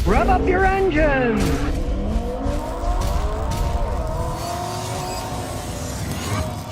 Rev up your engine!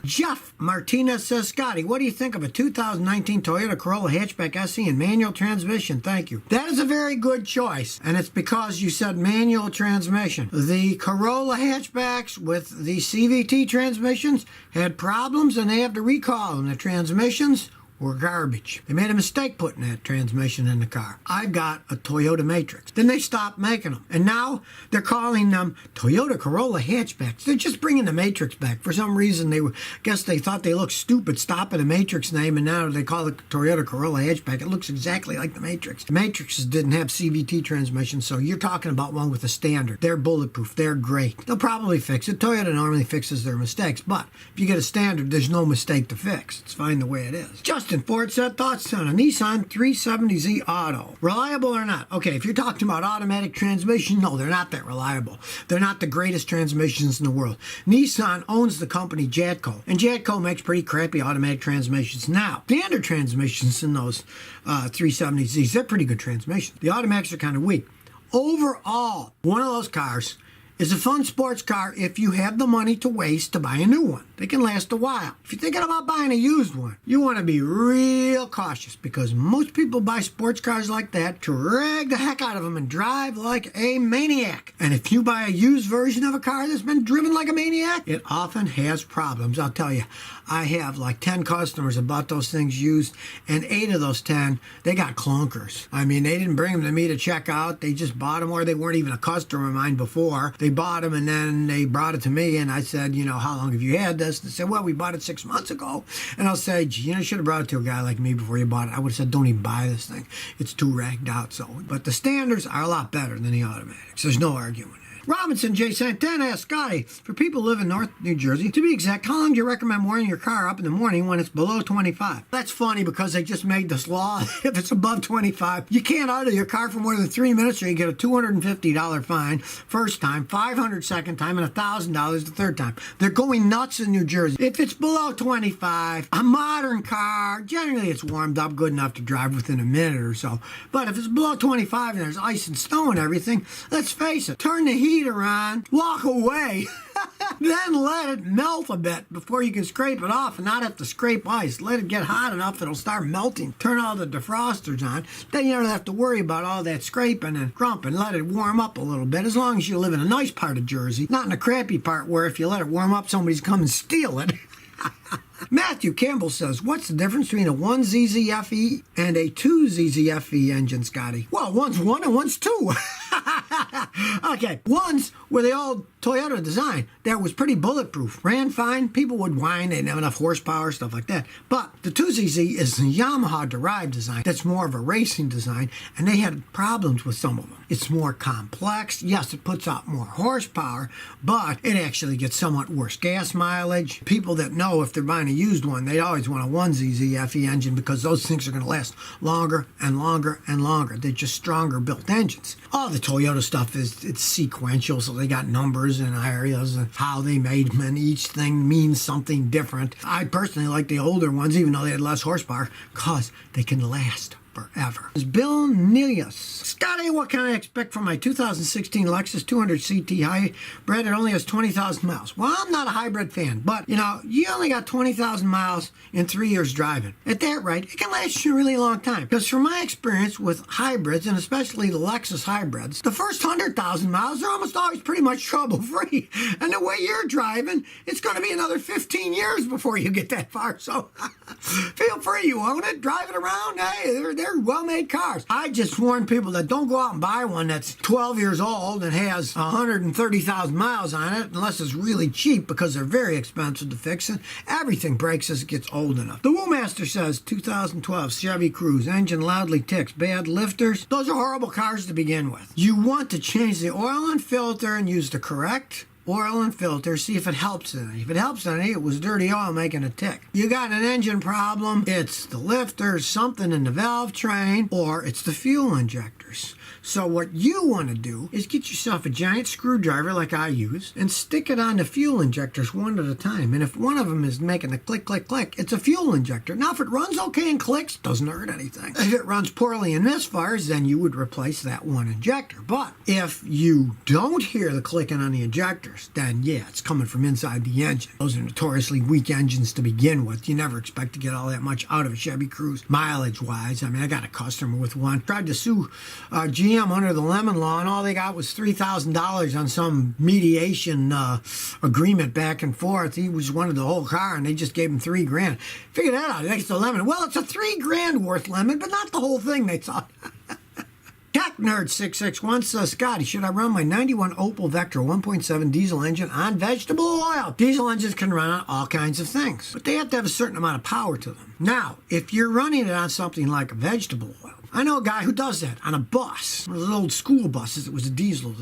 Jeff Martinez says, Scotty, what do you think of a 2019 Toyota Corolla Hatchback SE and manual transmission? Thank you. That is a very good choice, and it's because you said manual transmission. The Corolla hatchbacks with the CVT transmissions had problems, and they have to recall them. The transmissions were garbage. They made a mistake putting that transmission in the car. I've got a Toyota Matrix. Then they stopped making them. And now they're calling them Toyota Corolla hatchbacks. They're just bringing the Matrix back. For some reason, guess they thought they looked stupid stopping a Matrix name, and now they call it Toyota Corolla hatchback. It looks exactly like the Matrix. The Matrixes didn't have CVT transmission, so you're talking about one with a standard. They're bulletproof. They're great. They'll probably fix it. Toyota normally fixes their mistakes, but if you get a standard, there's no mistake to fix. It's fine the way it is. Justin Ford said, thoughts on a Nissan 370Z Auto. Reliable or not? Okay, if you're talking about automatic transmission, no, they're not that reliable. They're not the greatest transmissions in the world. Nissan owns the company Jatco, and Jatco makes pretty crappy automatic transmissions now. Standard transmissions in those 370Zs, they're pretty good transmissions. The automatics are kind of weak. Overall, one of those cars is a fun sports car if you have the money to waste to buy a new one. They can last a while. If you're thinking about buying a used one, you want to be real cautious because most people buy sports cars like that, drag the heck out of them and drive like a maniac. And if you buy a used version of a car that's been driven like a maniac, it often has problems. I'll tell you, I have like 10 customers that bought those things used, and 8 of those 10, they got clunkers. I mean, they didn't bring them to me to check out. They just bought them, or they weren't even a customer of mine before. They bought them, and then they brought it to me, and I said, you know, how long have you had this? They said, well, we bought it 6 months ago. And I'll say, gee, you know, you should have brought it to a guy like me before you bought it. I would have said, don't even buy this thing. It's too ragged out. But the standards are a lot better than the automatics. There's no arguing. Robinson J. Santana asked, Scotty, for people who live in North New Jersey, to be exact, how long do you recommend warming your car up in the morning when it's below 25? That's funny because they just made this law. If it's above 25, you can't idle your car for more than 3 minutes or you get a $250 fine first time, $500 second time, and $1,000 the third time. They're going nuts in New Jersey. If it's below 25, a modern car, generally it's warmed up good enough to drive within a minute or so. But if it's below 25 and there's ice and snow and everything, let's face it, turn the heat on, walk away, then let it melt a bit before you can scrape it off and not have to scrape ice. Let it get hot enough it'll start melting. Turn all the defrosters on. Then you don't have to worry about all that scraping and crumping. Let it warm up a little bit, as long as you live in a nice part of Jersey, not in a crappy part where if you let it warm up, somebody's come and steal it. Matthew Campbell says, what's the difference between a 1ZZFE and a 2ZZFE engine, Scotty? Well, one's 1 and one's 2. Okay, ones were the old Toyota design that was pretty bulletproof. Ran fine. People would whine. They didn't have enough horsepower, stuff like that. But the 2ZZ is the Yamaha-derived design. That's more of a racing design, and they had problems with some of them. It's more complex. Yes, it puts out more horsepower, but it actually gets somewhat worse gas mileage. People that know if they're buying a used one, they always want a 1ZZFE engine because those things are going to last longer and longer and longer. They're just stronger built engines. All the Toyota stuff it's sequential, so they got numbers and areas and how they made them, and each thing means something different. I personally like the older ones, even though they had less horsepower, because they can last forever. It's Bill Nelius. Scotty, what can I expect from my 2016 Lexus 200 CT hybrid? It only has 20,000 miles. Well, I'm not a hybrid fan, but, you know, you only got 20,000 miles in 3 years driving. At that rate, it can last you a really long time. Because from my experience with hybrids, and especially the Lexus hybrids, the first 100,000 miles are almost always pretty much trouble-free. And the way you're driving, it's going to be another 15 years before you get that far. So feel free, you own it, drive it around. Hey, they're well-made cars. I just warn people that don't go out and buy one that's 12 years old and has 130,000 miles on it unless it's really cheap, because they're very expensive to fix, and everything breaks as it gets old enough. The Woomaster says 2012 Chevy Cruze, engine loudly ticks, bad lifters. Those are horrible cars to begin with. You want to change the oil and filter and use the correct oil and filter, see if it helps any. If it helps any, it was dirty oil making it tick. You got an engine problem, it's the lifters, something in the valve train, or it's the fuel injectors. So what you want to do is get yourself a giant screwdriver like I use and stick it on the fuel injectors one at a time. And if one of them is making a click, click, click, it's a fuel injector. Now, if it runs okay and clicks, doesn't hurt anything. If it runs poorly and misfires, then you would replace that one injector. But if you don't hear the clicking on the injectors, then yeah, it's coming from inside the engine. Those are notoriously weak engines to begin with. You never expect to get all that much out of a Chevy Cruze mileage-wise. I mean, I got a customer with one. Tried to sue GM under the Lemon Law, and all they got was $3,000 on some mediation agreement back and forth. He was wanted the whole car, and they just gave him $3,000. Figure that out. Next to lemon. Well, it's a $3,000 worth lemon, but not the whole thing, they thought. Tech Nerd 661 says, Scotty, should I run my 91 Opel Vectra 1.7 diesel engine on vegetable oil? Diesel engines can run on all kinds of things, but they have to have a certain amount of power to them. Now, if you're running it on something like a vegetable oil, I know a guy who does that on a bus. One of those old school buses. It was a diesel.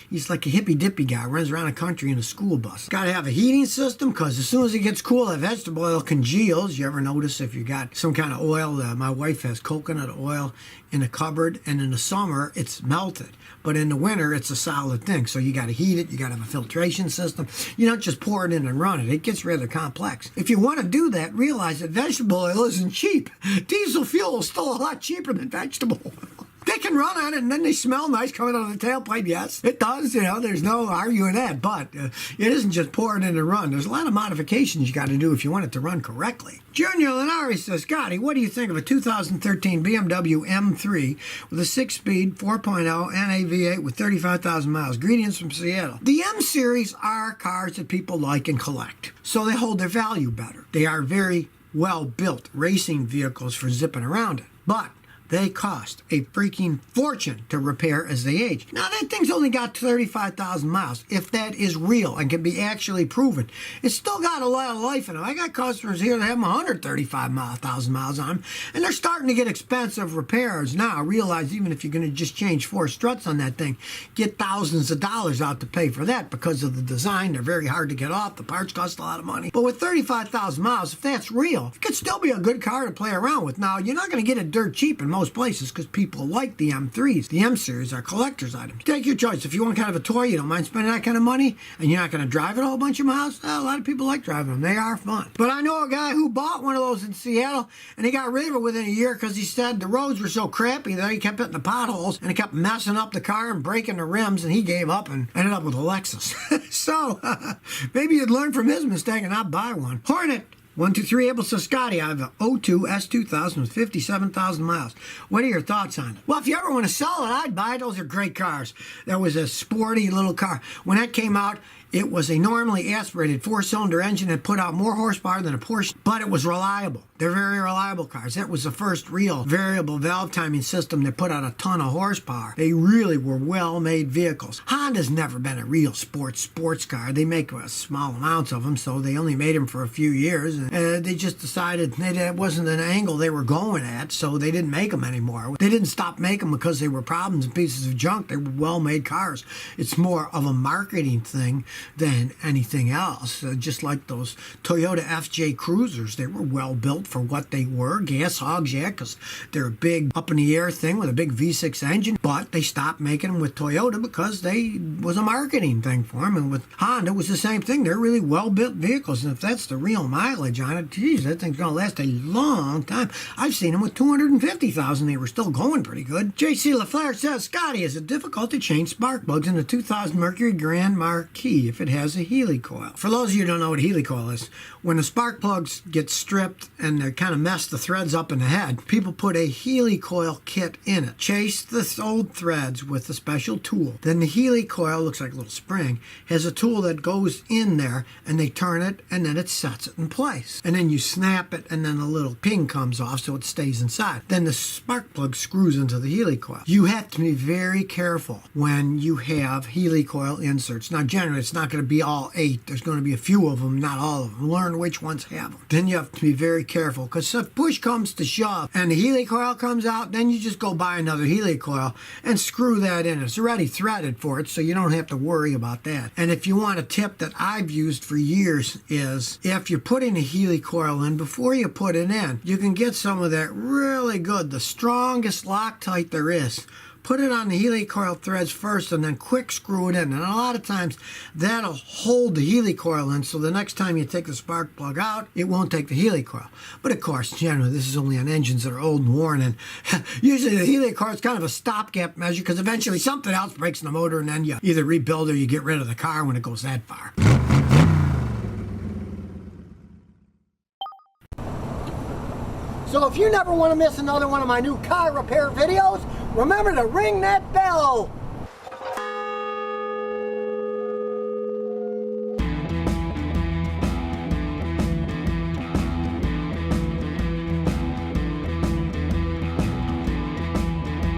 He's like a hippy-dippy guy. Runs around the country in a school bus. Got to have a heating system because as soon as it gets cool, that vegetable oil congeals. You ever notice if you got some kind of oil? My wife has coconut oil in a cupboard, and in the summer, it's melted. But in the winter, it's a solid thing. So you got to heat it. You got to have a filtration system. You don't just pour it in and run it. It gets rather complex. If you want to do that, realize that vegetable oil isn't cheap. Diesel fuel is still a lot cheaper than vegetable oil. They can run on it, and then they smell nice coming out of the tailpipe. Yes, it does. There's no arguing that. But it isn't just pour it in and run. There's a lot of modifications you got to do if you want it to run correctly. Junior Lenari says, Scotty, what do you think of a 2013 BMW M3 with a 6-speed 4.0 NA V8 with 35,000 miles? Greetings from Seattle. The M series are cars that people like and collect, so they hold their value better. They are very well-built racing vehicles for zipping around it. But they cost a freaking fortune to repair as they age. Now, that thing's only got 35,000 miles. If that is real and can be actually proven, it's still got a lot of life in it. I got customers here that have 135,000 miles on them, and they're starting to get expensive repairs now. Realize even if you're going to just change 4 struts on that thing, get thousands of dollars out to pay for that because of the design. They're very hard to get off. The parts cost a lot of money. But with 35,000 miles, if that's real, it could still be a good car to play around with. Now, you're not going to get it dirt cheap in most places because people like the M3s. The M series are collector's items. Take your choice. If you want kind of a toy, you don't mind spending that kind of money, and you're not going to drive it a whole bunch of miles, a lot of people like driving them. They are fun. But I know a guy who bought one of those in Seattle, and he got rid of it within a year because he said the roads were so crappy that he kept hitting the potholes, and it kept messing up the car and breaking the rims, and he gave up and ended up with a Lexus. So, maybe you'd learn from his mistake and not buy one. Hornet 123 Abel says, Scotty, I have an 02 S2000 with 57,000 miles. What are your thoughts on it? Well, if you ever want to sell it, I'd buy it. Those are great cars. That was a sporty little car. When that came out, it was a normally aspirated 4-cylinder engine that put out more horsepower than a Porsche, but it was reliable. They're very reliable cars. That was the first real variable valve timing system that put out a ton of horsepower. They really were well-made vehicles. Honda's never been a real sports car. They make small amounts of them, so they only made them for a few years. And they just decided that wasn't an angle they were going at, so they didn't make them anymore. They didn't stop making them because they were problems and pieces of junk. They were well-made cars. It's more of a marketing thing than anything else. Just like those Toyota FJ Cruisers, they were well-built for what they were. Gas hogs, yeah, because they're a big up-in-the-air thing with a big V6 engine, but they stopped making them with Toyota because they was a marketing thing for them. And with Honda, it was the same thing. They're really well-built vehicles, and if that's the real mileage on it, geez, that thing's going to last a long time. I've seen them with 250,000. They were still going pretty good. J.C. LaFleur says, Scotty, is it difficult to change spark plugs in the 2000 Mercury Grand Marquis if it has a Healy coil? For those of you who don't know what a Healy coil is, when the spark plugs get stripped and they kind of mess the threads up in the head, people put a Healy coil kit in it. Chase the old threads with a special tool. Then the Healy coil, looks like a little spring, has a tool that goes in there and they turn it and then it sets it in place. And then you snap it and then a little ping comes off so it stays inside. Then the spark plug screws into the Healy coil. You have to be very careful when you have Healy coil inserts. Now generally it's not going to be all 8. There's going to be a few of them, not all of them. Learn which ones have them. Then you have to be very careful because if push comes to shove and the Healy coil comes out, then you just go buy another Healy coil and screw that in. It's already threaded for it, so you don't have to worry about that. And if you want a tip that I've used for years is if you're putting a Healy coil in, before you put it in, you can get some of that really good, the strongest Loctite there is. put it on the helicoil threads first and then quick screw it in. And a lot of times that'll hold the helicoil in, so the next time you take the spark plug out, it won't take the helicoil. But of course, generally, this is only on engines that are old and worn, and usually the helicoil is kind of a stopgap measure because eventually something else breaks in the motor and then you either rebuild or you get rid of the car when it goes that far. So if you never want to miss another one of my new car repair videos, remember to ring that bell.